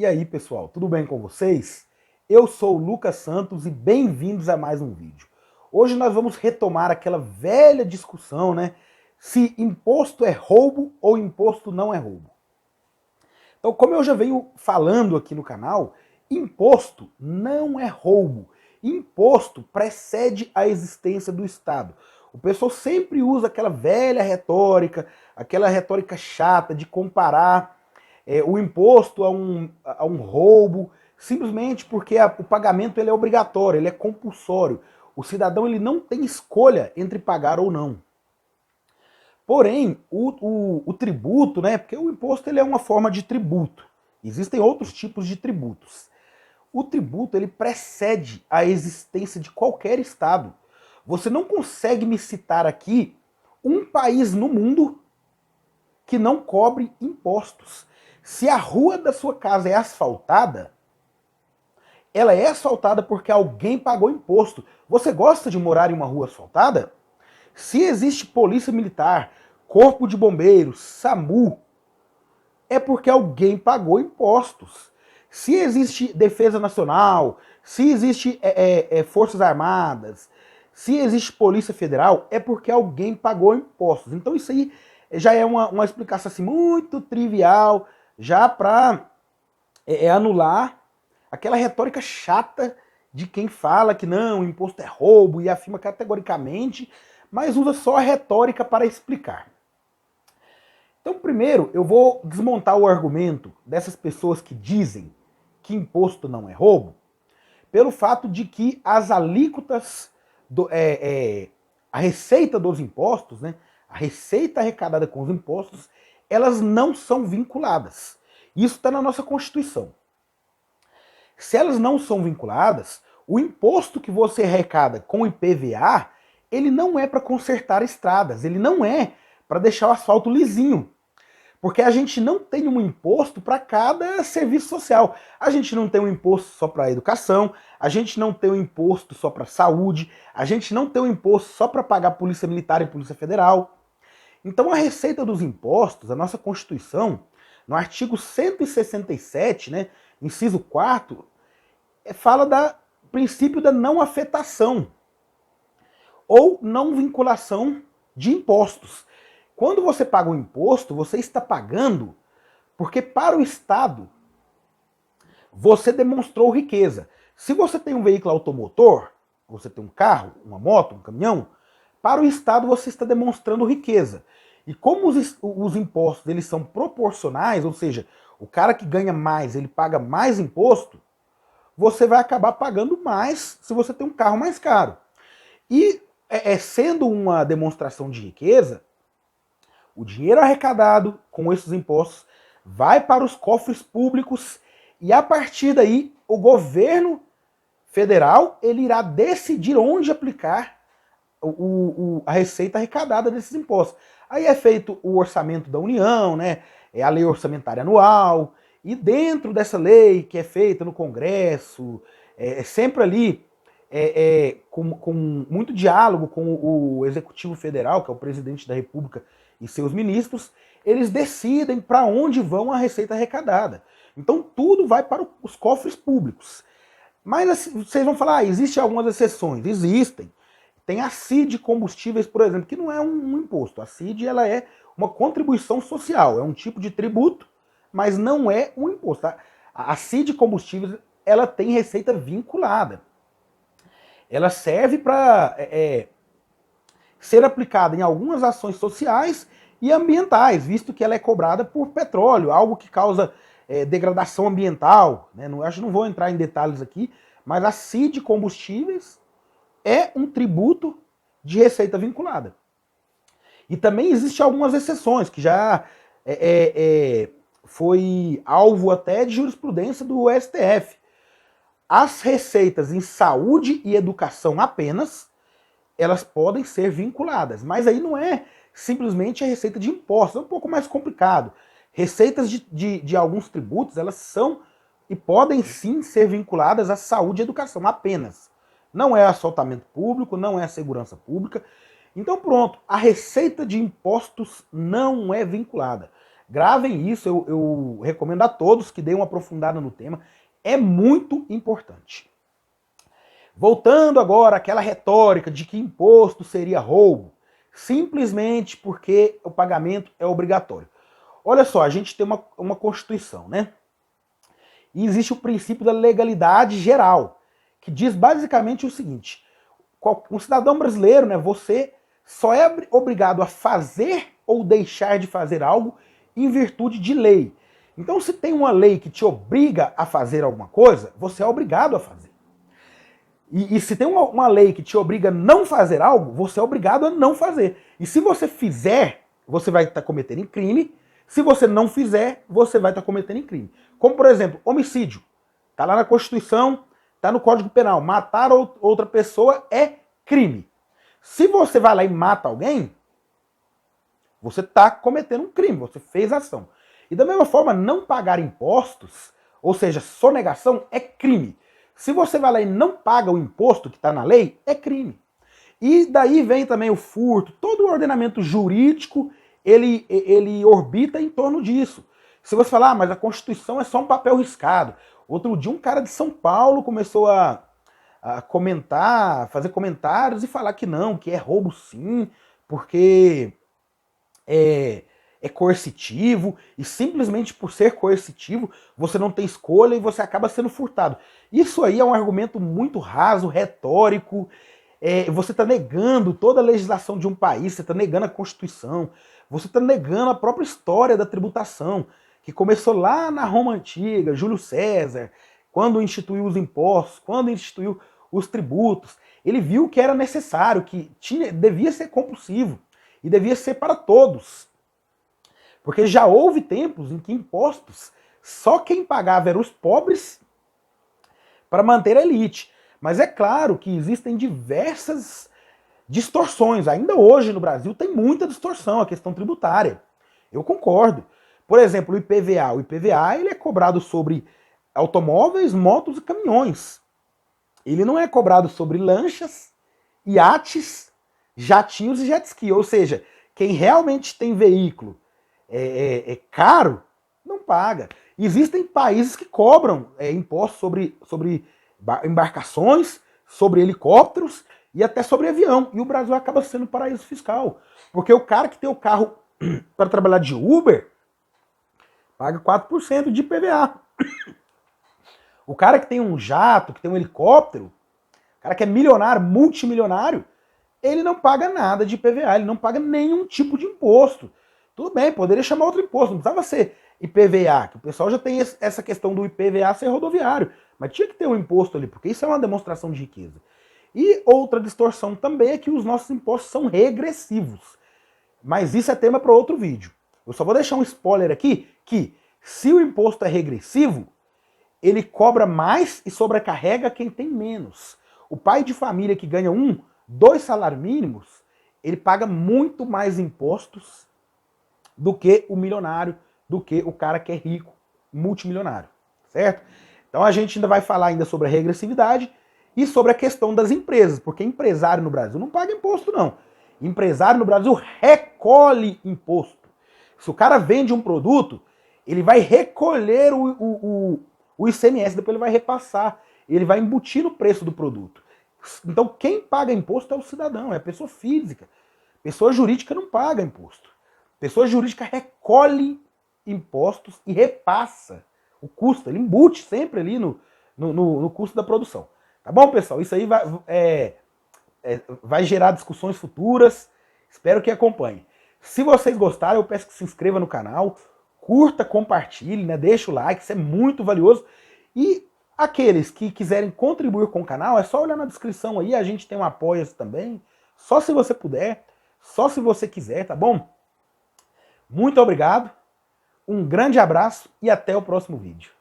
E aí, pessoal, tudo bem com vocês? Eu sou o Lucas Santos e bem-vindos a mais um vídeo. Hoje nós vamos retomar aquela velha discussão, né? Se imposto é roubo ou imposto não é roubo. Então, como eu já venho falando aqui no canal, imposto não é roubo. Imposto precede a existência do Estado. O pessoal sempre usa aquela velha retórica, aquela retórica chata de comparar o imposto a um roubo, simplesmente porque o pagamento ele é obrigatório, ele é compulsório. O cidadão ele não tem escolha entre pagar ou não. Porém, o tributo, né, porque o imposto ele é uma forma de tributo. Existem outros tipos de tributos. O tributo ele precede a existência de qualquer Estado. Você não consegue me citar aqui um país no mundo que não cobre impostos. Se a rua da sua casa é asfaltada, ela é asfaltada porque alguém pagou imposto. Você gosta de morar em uma rua asfaltada? Se existe polícia militar, corpo de bombeiros, SAMU, é porque alguém pagou impostos. Se existe defesa nacional, se existe forças armadas, se existe polícia federal, é porque alguém pagou impostos. Então isso aí já é uma explicação assim, muito trivial, já para anular aquela retórica chata de quem fala que não, o imposto é roubo e afirma categoricamente, mas usa só a retórica para explicar. Então, primeiro, eu vou desmontar o argumento dessas pessoas que dizem que imposto não é roubo, pelo fato de que as alíquotas, a receita dos impostos, né, a receita arrecadada com os impostos, elas não são vinculadas. Isso está na nossa Constituição. Se elas não são vinculadas, o imposto que você arrecada com o IPVA, ele não é para consertar estradas, ele não é para deixar o asfalto lisinho. Porque a gente não tem um imposto para cada serviço social. A gente não tem um imposto só para a educação, a gente não tem um imposto só para a saúde, a gente não tem um imposto só para pagar polícia militar e polícia federal. Então a receita dos impostos, a nossa Constituição, no artigo 167, né, inciso 4, fala do princípio da não afetação ou não vinculação de impostos. Quando você paga um imposto, você está pagando porque para o Estado você demonstrou riqueza. Se você tem um veículo automotor, você tem um carro, uma moto, um caminhão, para o Estado você está demonstrando riqueza. E como os impostos eles são proporcionais, ou seja, o cara que ganha mais, ele paga mais imposto, você vai acabar pagando mais se você tem um carro mais caro. E sendo uma demonstração de riqueza, o dinheiro arrecadado com esses impostos vai para os cofres públicos e a partir daí o governo federal ele irá decidir onde aplicar a receita arrecadada desses impostos. Aí é feito o orçamento da União, né? É a lei orçamentária anual, e dentro dessa lei que é feita no Congresso, sempre ali com muito diálogo com o Executivo Federal, que é o presidente da República e seus ministros, eles decidem para onde vão a receita arrecadada. Então tudo vai para os cofres públicos. Mas assim, vocês vão falar, existem algumas exceções. Existem. Tem a CID Combustíveis, por exemplo, que não é um imposto. A CID ela é uma contribuição social, é um tipo de tributo, mas não é um imposto. A CID Combustíveis ela tem receita vinculada. Ela serve para ser aplicada em algumas ações sociais e ambientais, visto que ela é cobrada por petróleo, algo que causa degradação ambiental. Né? Acho que não vou entrar em detalhes aqui, mas a CID Combustíveis é um tributo de receita vinculada. E também existem algumas exceções, que já foi alvo até de jurisprudência do STF. As receitas em saúde e educação apenas, elas podem ser vinculadas, mas aí não é simplesmente a receita de impostos, é um pouco mais complicado. Receitas de alguns tributos, elas são e podem sim ser vinculadas à saúde e educação apenas. Não é assaltamento público, não é segurança pública. Então pronto, a receita de impostos não é vinculada. Gravem isso, eu recomendo a todos que deem uma aprofundada no tema. É muito importante. Voltando agora àquela retórica de que imposto seria roubo, simplesmente porque o pagamento é obrigatório. Olha só, a gente tem uma Constituição, né? E existe o princípio da legalidade geral, que diz basicamente o seguinte: um cidadão brasileiro, né, você só é obrigado a fazer ou deixar de fazer algo em virtude de lei. Então, se tem uma lei que te obriga a fazer alguma coisa, você é obrigado a fazer. E se tem uma lei que te obriga a não fazer algo, você é obrigado a não fazer. E se você fizer, você vai estar cometendo crime. Se você não fizer, você vai estar cometendo crime. Como, por exemplo, homicídio. Está lá na Constituição, está no Código Penal. Matar outra pessoa é crime. Se você vai lá e mata alguém, você está cometendo um crime, você fez ação. E da mesma forma, não pagar impostos, ou seja, sonegação, é crime. Se você vai lá e não paga o imposto que está na lei, é crime. E daí vem também o furto, todo o ordenamento jurídico, ele orbita em torno disso. Se você falar, mas a Constituição é só um papel riscado. Outro dia um cara de São Paulo começou a comentar, fazer comentários e falar que não, que é roubo sim, porque é coercitivo, e simplesmente por ser coercitivo, você não tem escolha e você acaba sendo furtado. Isso aí é um argumento muito raso, retórico. Você está negando toda a legislação de um país, você está negando a Constituição, você está negando a própria história da tributação, que começou lá na Roma Antiga, Júlio César, quando instituiu os impostos, quando instituiu os tributos. Ele viu que era necessário, que devia ser compulsivo e devia ser para todos. Porque já houve tempos em que impostos só quem pagava eram os pobres para manter a elite. Mas é claro que existem diversas distorções. Ainda hoje no Brasil tem muita distorção a questão tributária. Eu concordo. Por exemplo, o IPVA. O IPVA ele é cobrado sobre automóveis, motos e caminhões. Ele não é cobrado sobre lanchas, iates, jatinhos e jet ski. Ou seja, quem realmente tem veículo caro, não paga. Existem países que cobram impostos sobre embarcações, sobre helicópteros e até sobre avião. E o Brasil acaba sendo paraíso fiscal. Porque o cara que tem o carro para trabalhar de Uber paga 4% de IPVA. O cara que tem um jato, que tem um helicóptero, o cara que é milionário, multimilionário, ele não paga nada de IPVA, ele não paga nenhum tipo de imposto. Tudo bem, poderia chamar outro imposto, não precisava ser IPVA, que o pessoal já tem essa questão do IPVA ser rodoviário, mas tinha que ter um imposto ali, porque isso é uma demonstração de riqueza. E outra distorção também é que os nossos impostos são regressivos. Mas isso é tema para outro vídeo. Eu só vou deixar um spoiler aqui, que se o imposto é regressivo, ele cobra mais e sobrecarrega quem tem menos. O pai de família que ganha 2 salários mínimos, ele paga muito mais impostos do que o milionário, do que o cara que é rico, multimilionário, certo? Então a gente ainda vai falar ainda sobre a regressividade e sobre a questão das empresas, porque empresário no Brasil não paga imposto não. Empresário no Brasil recolhe imposto. Se o cara vende um produto, ele vai recolher o ICMS, depois ele vai repassar, ele vai embutir no preço do produto. Então quem paga imposto é o cidadão, é a pessoa física. Pessoa jurídica não paga imposto. Pessoa jurídica recolhe impostos e repassa o custo, ele embute sempre ali no custo da produção. Tá bom, pessoal? Isso aí vai gerar discussões futuras, espero que acompanhe. Se vocês gostaram, eu peço que se inscreva no canal, curta, compartilhe, né? Deixa o like, isso é muito valioso. E aqueles que quiserem contribuir com o canal, é só olhar na descrição aí, a gente tem um apoia-se também, só se você puder, só se você quiser, tá bom? Muito obrigado, um grande abraço e até o próximo vídeo.